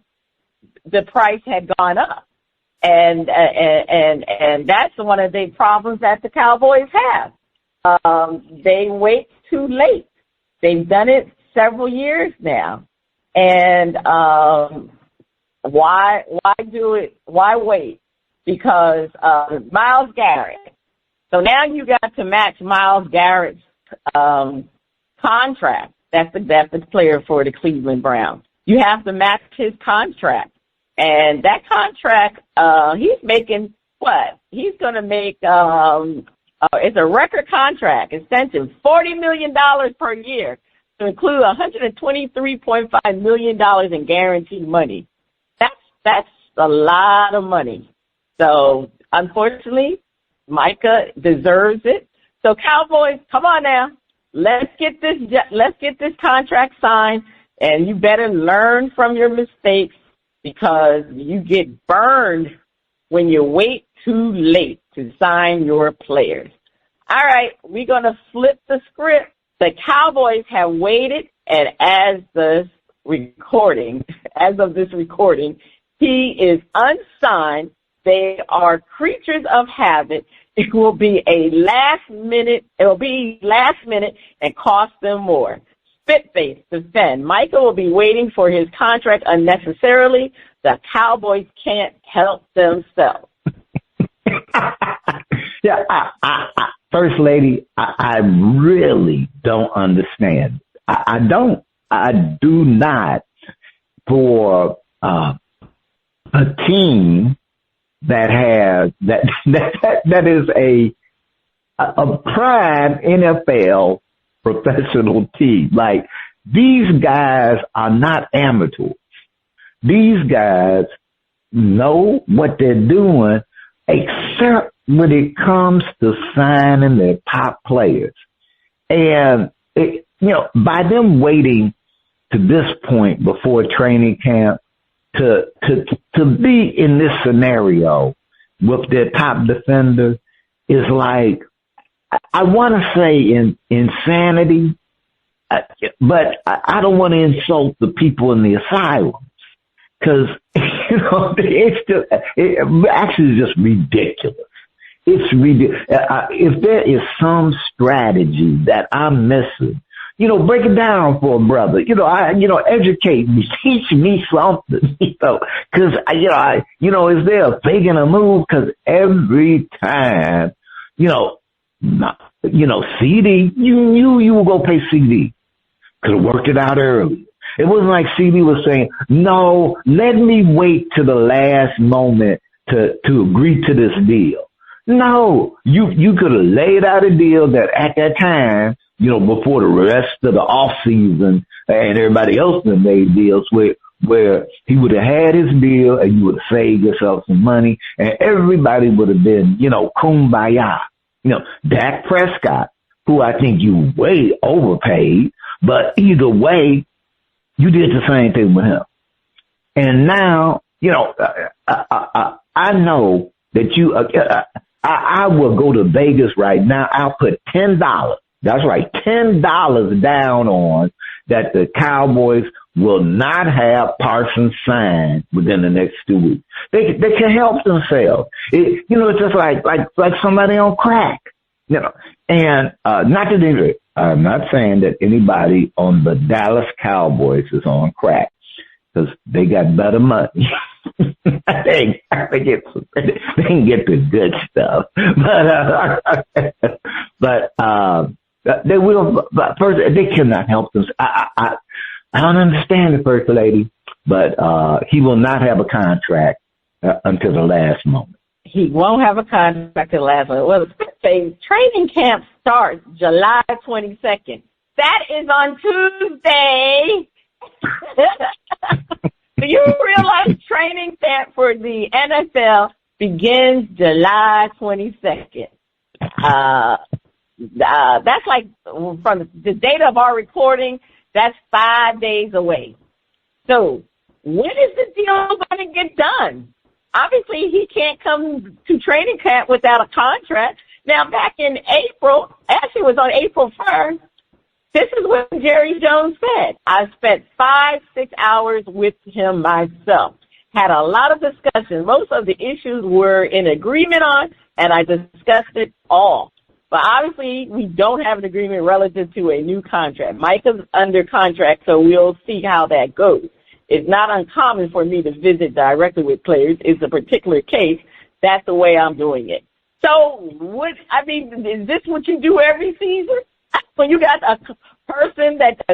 the price had gone up. And that's one of the problems that the Cowboys have. They wait too late. They've done it several years now. And why do it? Why wait? Because Myles Garrett. So now you got to match Myles Garrett's contract. That's the player for the Cleveland Browns. You have to match his contract. And that contract, he's making what? He's going to make, it's a record contract, extension, $40 million per year to include $123.5 million in guaranteed money. That's a lot of money. So unfortunately, Micah deserves it. So Cowboys, come on now. Let's get this contract signed, and you better learn from your mistakes because you get burned when you wait too late to sign your players. All right, we're going to flip the script. The Cowboys have waited, and as of this recording, he is unsigned. They are creatures of habit. It will be last minute and cost them more. Spitface defend. Micah will be waiting for his contract unnecessarily. The Cowboys can't help themselves. Yeah, First Lady, I really don't understand. I do not for a team that has that is a prime NFL professional team. Like, these guys are not amateurs. These guys know what they're doing, except when it comes to signing their top players. And by them waiting to this point before training camp, to be in this scenario with their top defender is like, I want to say insanity, but I don't want to insult the people in the asylums because, it's actually just ridiculous. It's ridiculous. If there is some strategy that I'm missing break it down for a brother. Educate me, teach me something. Because is there a fake in a move? Because every time, CD, you will go pay CD. Could have worked it out early. It wasn't like CD was saying, no, let me wait to the last moment to agree to this deal. No, you could have laid out a deal that at that time, before the rest of the off season and everybody else that made deals where he would have had his deal and you would have saved yourself some money and everybody would have been, kumbaya. Dak Prescott, who I think you way overpaid, but either way, you did the same thing with him. And now, I know that I will go to Vegas right now. I'll put $10. That's right, $10 down on that the Cowboys will not have Parsons signed within the next 2 weeks. They can help themselves. It's just like somebody on crack. And I'm not saying that anybody on the Dallas Cowboys is on crack because they got better money. they can get the good stuff, but they will. But first, they cannot help them. I don't understand the First Lady, but he will not have a contract until the last moment. He won't have a contract until the last moment. Well, the Spitface training camp starts July 22nd. That is on Tuesday. Do you realize training camp for the NFL begins July 22nd? That's like from the date of our recording, that's 5 days away. So when is the deal going to get done? Obviously, he can't come to training camp without a contract. Now, back in April, actually it was on April 1st, this is what Jerry Jones said. I spent 5-6 hours with him myself. Had a lot of discussion. Most of the issues we're in agreement on, and I discussed it all. But obviously, we don't have an agreement relative to a new contract. Micah's under contract, so we'll see how that goes. It's not uncommon for me to visit directly with players. It's a particular case. That's the way I'm doing it. So, is this what you do every season? When you got a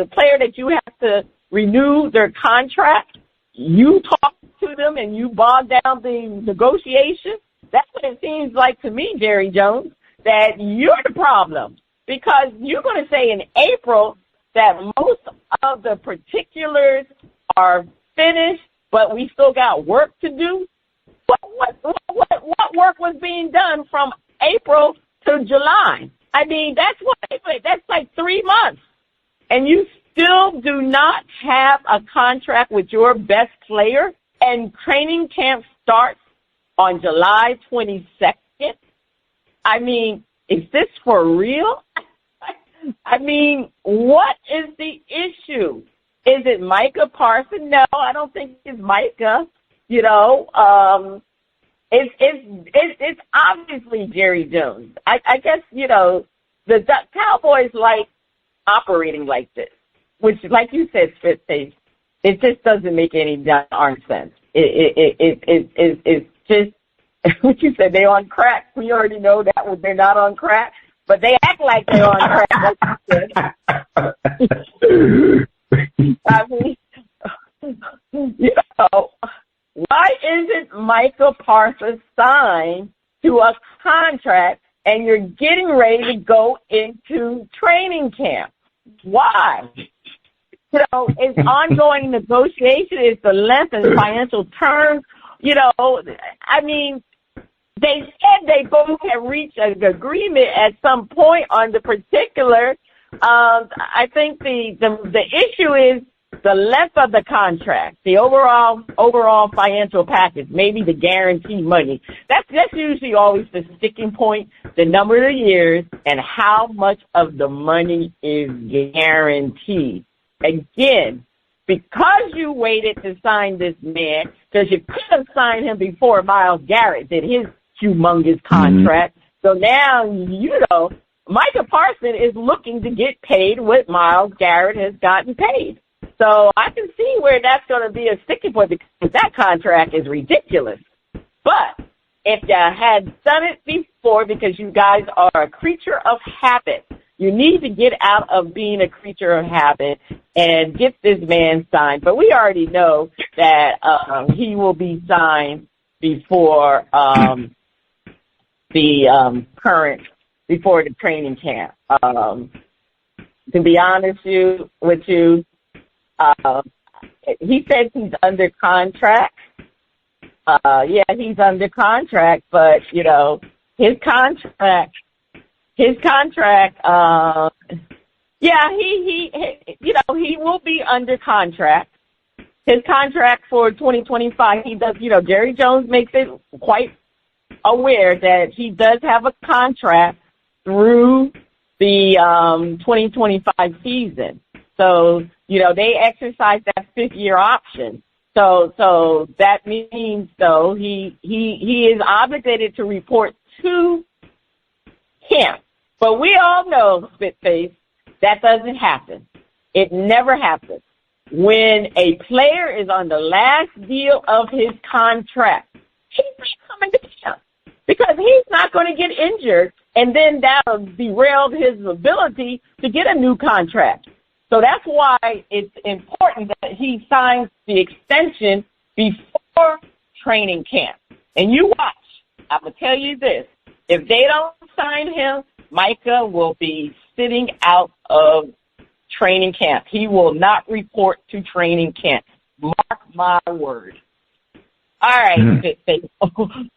player that you have to renew their contract, you talk to them and you bog down the negotiation? That's what it seems like to me, Jerry Jones, that you're the problem. Because you're going to say in April that most of the particulars are finished, but we still got work to do. What work was being done from April to July? That's like 3 months. And you still do not have a contract with your best player, and training camp starts on July 22nd. Is this for real? What is the issue? Is it Micah Parsons? No, I don't think it's Micah. It's obviously Jerry Jones. I guess, the Cowboys like operating like this, which, like you said, Spitface, it just doesn't make any darn sense. It's just what you said. They on crack. We already know that they're not on crack, but they act like they're on crack. Why isn't Micah Parsons signed to a contract and you're getting ready to go into training camp? Why? It's ongoing negotiation. It's the length and financial terms. They said they both have reached an agreement at some point on the particular. I think the issue is the length of the contract, the overall financial package, maybe the guaranteed money. That's usually always the sticking point, the number of years and how much of the money is guaranteed. Again, because you waited to sign this man, because you could have signed him before Myles Garrett did his humongous contract. So now, Micah Parsons Jordan is looking to get paid what Myles Garrett has gotten paid. So I can see where that's going to be a sticking point because that contract is ridiculous. But if you had done it before, because you guys are a creature of habit, you need to get out of being a creature of habit and get this man signed. But we already know that he will be signed before before the training camp. To be honest with you, he said he's under contract. Yeah, he's under contract, but you know, his contract, yeah, he will be under contract. His contract for 2025, he does, Jerry Jones makes it quite aware that he does have a contract through the 2025 season. So, they exercise that 5th-year option. So that means, though, he is obligated to report to him. But we all know, Spitface, that doesn't happen. It never happens. When a player is on the last deal of his contract, he's not coming to camp because he's not going to get injured, and then that'll derail his ability to get a new contract. So that's why it's important that he signs the extension before training camp. And you watch. I'm going to tell you this. If they don't sign him, Micah will be sitting out of training camp. He will not report to training camp. Mark my word. All right,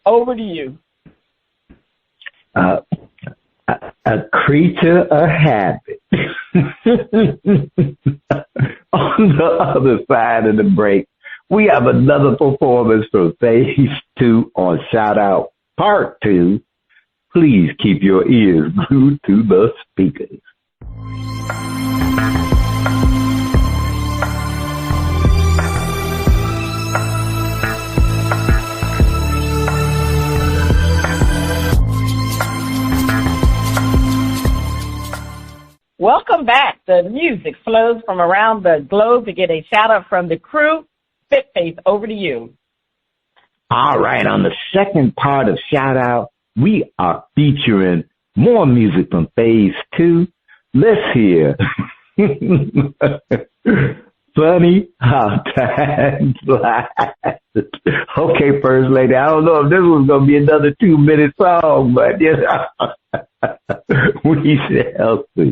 over to you. A creature of habit. On the other side of the break, we have another performance from Phase 2 on Shout Out Part 2. Please keep your ears glued to the speakers. Welcome back. The music flows from around the globe to get a shout-out from the crew. Spitface, over to you. All right, on the second part of Shout-Out, we are featuring more music from Phase 2. Let's hear Funny How Time Flies. Okay, First Lady, I don't know if this was going to be another 2-minute song, but we shall see.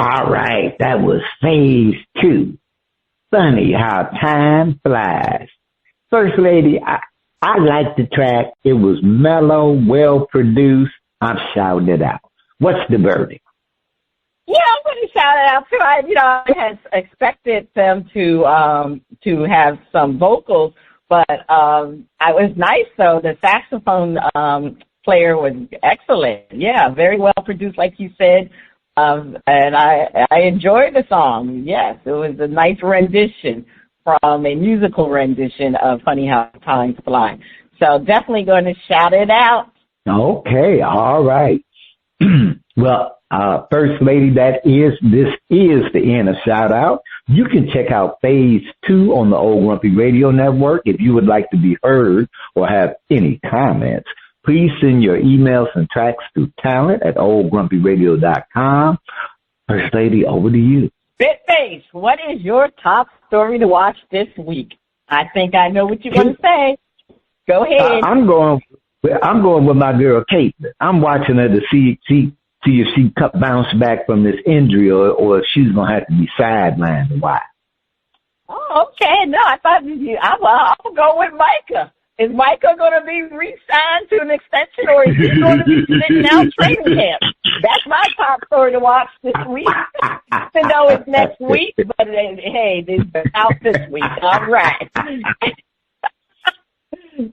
All right, that was Phase 2. Funny how time flies. First Lady, I liked the track. It was mellow, well-produced. I'm shouting it out. What's the verdict? Yeah, I'm going to shout it out too. I had expected them to have some vocals, but it was nice though. The saxophone player was excellent. Yeah, very well produced, like you said. And I enjoyed the song. Yes, it was a nice rendition from a musical rendition of Funny How Time Flies. So definitely going to shout it out. Okay, all right. Well, First Lady, this is the end of shout out. You can check out Phase 2 on the Old Grumpy Radio Network. If you would like to be heard or have any comments, please send your emails and tracks to talent@oldgrumpyradio.com. First Lady, over to you. Spitface, what is your top story to watch this week? I think I know what you're going to say. Go ahead. I'm going with my girl Kate. I'm watching her to see if she bounce back from this injury or if she's going to have to be sidelined. Why? Oh, okay. No, I thought I'll go with Micah. Is Micah going to be re-signed to an extension or is he going to be sitting out training camp? That's my top story to watch this week. Even though it's next week, but hey, it's out this week. All right.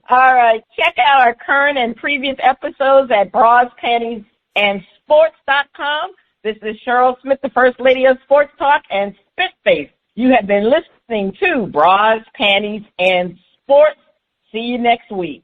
All right. Check out our current and previous episodes at Bras, Panties and Sports.com. This is Cheryl Smith, the First Lady of Sports Talk, and Spitface. You have been listening to Bras, Panties and Sports. See you next week.